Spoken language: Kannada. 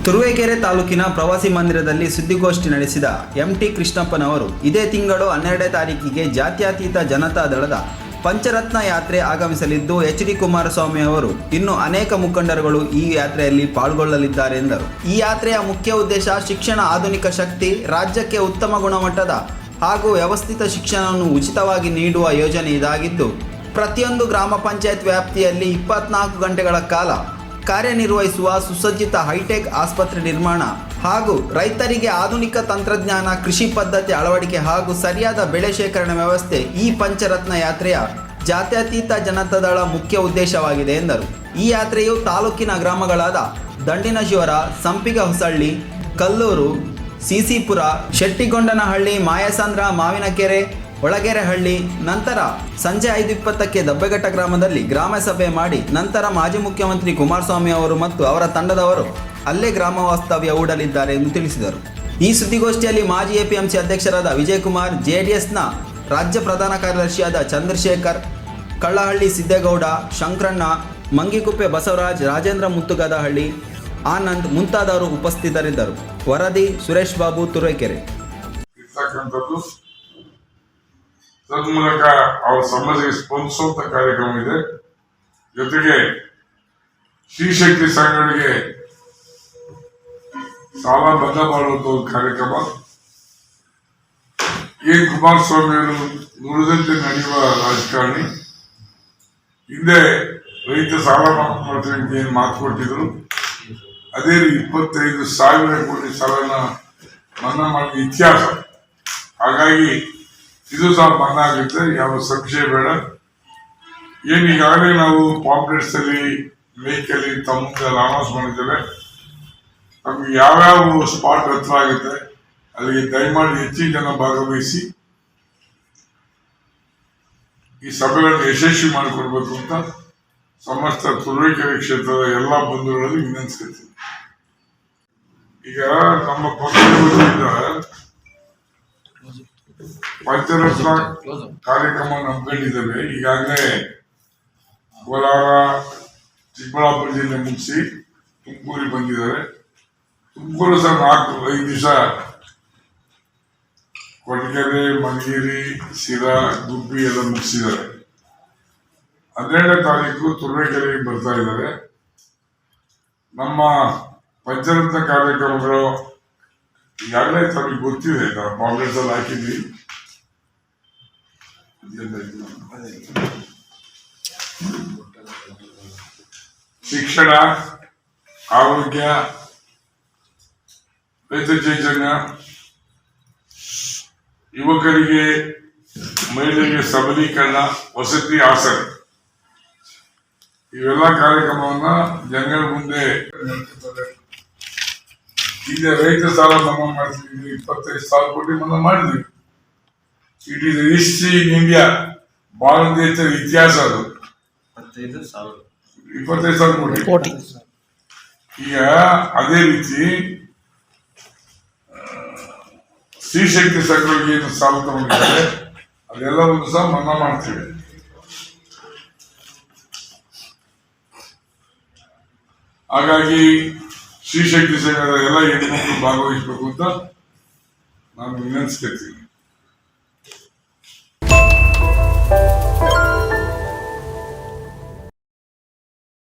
ತುರುವೇಕೆರೆ ತಾಲೂಕಿನ ಪ್ರವಾಸಿ ಮಂದಿರದಲ್ಲಿ ಸುದ್ದಿಗೋಷ್ಠಿ ನಡೆಸಿದ ಎಂಟಿ ಕೃಷ್ಣಪ್ಪನವರು ಇದೇ ತಿಂಗಳು 12ನೇ ತಾರೀಕಿಗೆ ಜಾತ್ಯತೀತ ಜನತಾ ದಳದ ಪಂಚರತ್ನ ಯಾತ್ರೆ ಆಗಮಿಸಲಿದ್ದು ಎಚ್.ಡಿ. ಕುಮಾರಸ್ವಾಮಿ ಅವರು ಇನ್ನು ಅನೇಕ ಮುಖಂಡರುಗಳು ಈ ಯಾತ್ರೆಯಲ್ಲಿ ಪಾಲ್ಗೊಳ್ಳಲಿದ್ದಾರೆ ಎಂದರು. ಈ ಯಾತ್ರೆಯ ಮುಖ್ಯ ಉದ್ದೇಶ ಶಿಕ್ಷಣ ಆಧುನಿಕ ಶಕ್ತಿ, ರಾಜ್ಯಕ್ಕೆ ಉತ್ತಮ ಗುಣಮಟ್ಟದ ಹಾಗೂ ವ್ಯವಸ್ಥಿತ ಶಿಕ್ಷಣವನ್ನು ಉಚಿತವಾಗಿ ನೀಡುವ ಯೋಜನೆ ಇದಾಗಿದ್ದು, ಪ್ರತಿಯೊಂದು ಗ್ರಾಮ ಪಂಚಾಯತ್ ವ್ಯಾಪ್ತಿಯಲ್ಲಿ 24 ಗಂಟೆಗಳ ಕಾಲ ಕಾರ್ಯನಿರ್ವಹಿಸುವ ಸುಸಜ್ಜಿತ ಹೈಟೆಕ್ ಆಸ್ಪತ್ರೆ ನಿರ್ಮಾಣ ಹಾಗೂ ರೈತರಿಗೆ ಆಧುನಿಕ ತಂತ್ರಜ್ಞಾನ, ಕೃಷಿ ಪದ್ಧತಿ ಅಳವಡಿಕೆ ಹಾಗೂ ಸರಿಯಾದ ಬೆಳೆ ಶೇಖರಣೆ ವ್ಯವಸ್ಥೆ ಈ ಪಂಚರತ್ನ ಯಾತ್ರೆಯ ಜಾತ್ಯತೀತ ಜನತಾದಳ ಮುಖ್ಯ ಉದ್ದೇಶವಾಗಿದೆ ಎಂದರು. ಈ ಯಾತ್ರೆಯು ತಾಲೂಕಿನ ಗ್ರಾಮಗಳಾದ ದಂಡಿನಶಿವರ, ಸಂಪಿಗ ಹೊಸಳ್ಳಿ, ಕಲ್ಲೂರು, ಸಿಸಿಪುರ, ಶೆಟ್ಟಿಗೊಂಡನಹಳ್ಳಿ, ಮಾಯಸಂದ್ರ, ಮಾವಿನಕೆರೆ, ಒಳಗೆರೆಹಳ್ಳಿ, ನಂತರ ಸಂಜೆ 5:20ಕ್ಕೆ ದಬ್ಬೆಘಟ್ಟ ಗ್ರಾಮದಲ್ಲಿ ಗ್ರಾಮ ಸಭೆ ಮಾಡಿ ನಂತರ ಮಾಜಿ ಮುಖ್ಯಮಂತ್ರಿ ಕುಮಾರಸ್ವಾಮಿ ಅವರು ಮತ್ತು ಅವರ ತಂಡದವರು ಅಲ್ಲೇ ಗ್ರಾಮ ವಾಸ್ತವ್ಯ ಹೂಡಲಿದ್ದಾರೆ ಎಂದು ತಿಳಿಸಿದರು. ಈ ಸುದ್ದಿಗೋಷ್ಠಿಯಲ್ಲಿ ಮಾಜಿ ಎಪಿಎಂಸಿ ಅಧ್ಯಕ್ಷರಾದ ವಿಜಯಕುಮಾರ್, ಜೆಡಿಎಸ್ನ ರಾಜ್ಯ ಪ್ರಧಾನ ಕಾರ್ಯದರ್ಶಿಯಾದ ಚಂದ್ರಶೇಖರ್, ಕಳ್ಳಹಳ್ಳಿ ಸಿದ್ದೇಗೌಡ, ಶಂಕರಣ್ಣ, ಮಂಗಿಕುಪ್ಪೆ ಬಸವರಾಜ್, ರಾಜೇಂದ್ರ ಮುತ್ತುಗದಹಳ್ಳಿ, ಆನಂದ್ ಮುಂತಾದವರು ಉಪಸ್ಥಿತರಿದ್ದರು. ವರದಿ ಸುರೇಶ್ ಬಾಬು, ತುರುವೇಕೆರೆ. ತನ್ಮೂಲಕ ಅವರ ಸಮಸ್ಯೆಗೆ ಸ್ಪಂದಿಸುವಂತ ಕಾರ್ಯಕ್ರಮ ಇದೆ. ಜೊತೆಗೆ ಶ್ರೀಶಕ್ತಿ ಸಂಘಗಳಿಗೆ ಸಾಲ ಮನ್ನಾ ಮಾಡುವಂತ ಒಂದು ಕಾರ್ಯಕ್ರಮ. ಕುಮಾರಸ್ವಾಮಿ ಅವರು ನುಡಿದಂತೆ ನಡೆಯುವ ರಾಜಕಾರಣಿ. ಹಿಂದೆ ರೈತ ಸಾಲ ಮಾಡ್ತೀವಿ ಅಂತ ಏನು ಮಾತು ಕೊಟ್ಟಿದ್ರು, ಅದೇ ರೀತಿ 25,000 ಕೋಟಿ ಸಾಲನ ಮನ್ನಾ ಮಾಡಿದ ಇತಿಹಾಸ. ಹಾಗಾಗಿ ಇದು ಸಹ ಮನ್ನಾ ಆಗುತ್ತೆ, ಯಾವ ಸಂಶಯ ಬೇಡ. ಈಗಾಗಲೇ ನಾವು ಪಾಂಪ್ಲೆಟ್ಸ್ ಅಲ್ಲಿ, ಮೇಕಲ್ಲಿ ತಮ್ಮ ಅನೌನ್ಸ್ ಮಾಡಿದ್ದೇವೆ. ನಮ್ಗೆ ಯಾವ್ಯಾವ ಸ್ಪಾಟ್ ಹತ್ರ ಆಗುತ್ತೆ ಅಲ್ಲಿಗೆ ದಯಮಾಡಿ ಹೆಚ್ಚಿನ ಜನ ಭಾಗವಹಿಸಿ ಈ ಸಭೆಗಳನ್ನು ಯಶಸ್ವಿ ಮಾಡಿಕೊಡ್ಬೇಕು ಅಂತ ಸಮಸ್ತ ತುರುವೇಕೆರೆ ಕ್ಷೇತ್ರದ ಎಲ್ಲಾ ಬಂಧುಗಳಲ್ಲಿ ವಿನಂತಿಸ್ತೀನಿ. ಈಗ ನಮ್ಮ ಪಕ್ಷದಿಂದ ಪಂಚರತ್ನ ಕಾರ್ಯಕ್ರಮ ನಂಬ್ಕೊಂಡಿದ್ದೇವೆ. ಈಗಾಗಲೇ ಕೋಲಾರ, ಚಿಕ್ಕಬಳ್ಳಾಪುರ ಜಿಲ್ಲೆ ಮುಗಿಸಿ ತುಮಕೂರಿಗೆ ಬಂದಿದ್ದಾರೆ. ತುಮಕೂರು ಸಹ 4-5 ದಿವಸ ಕೊಡಗೆರೆ, ಮಣಗೇರಿ, ಶಿರಾ, ಗುಬ್ಬಿ ಎಲ್ಲ ಮುಗಿಸಿದ್ದಾರೆ. 12ನೇ ತಾರೀಕು ತುರುವೇಕೆರೆಗೆ ಬರ್ತಾ ಇದ್ದಾರೆ. ನಮ್ಮ ಪಂಚರತ್ನ ಕಾರ್ಯಕ್ರಮಗಳು ಈಗಾಗಲೇ ತಮಗೆ ಗೊತ್ತಿದೆ, ನಾವು ಕಾಂಗ್ರೆಸ್ ಅಲ್ಲಿ ಹಾಕಿದ್ವಿ. ಶಿಕ್ಷಣ, ಆರೋಗ್ಯ, ರೈತ ಚೈತನ್ಯ, ಯುವಕರಿಗೆ, ಮಹಿಳೆಯರಿಗೆ ಸಬಲೀಕರಣ, ವಸತಿ, ಆಸರೆ, ಇವೆಲ್ಲ ಕಾರ್ಯಕ್ರಮವನ್ನ ಜನಗಳ ಮುಂದೆ ಈಗ ರೈತ ಸಾಲ ಮನ್ನಾ ಮಾಡ್ತಿದ್ವಿ. 25,000 ಕೋಟಿ ಮನ್ನಾ ಮಾಡಿದ್ವಿ. It is history in India. Bharat ದೇಶದ ಇತಿಹಾಸ ಅದು. 25,000 ಕೋಟಿ. ಈಗ ಅದೇ ರೀತಿ ಶ್ರೀಶಕ್ತಿ ಸಂಘಗಳಿಗೆ ಏನು ಸಾಲ ತಗೊಂಡಿದ್ದಾರೆ ಅದೆಲ್ಲವನ್ನು ಸಹ ಮನ್ನಾ ಮಾಡ್ತೀವಿ. ಹಾಗಾಗಿ ಶ್ರೀಶಕ್ತಿ ಸಂಘದ ಎಲ್ಲ ಹೆಣ್ಣುಮಕ್ಕಳು ಭಾಗವಹಿಸಬೇಕು ಅಂತ ನಾನು ವಿನಂತಿಸ್ತೀನಿ.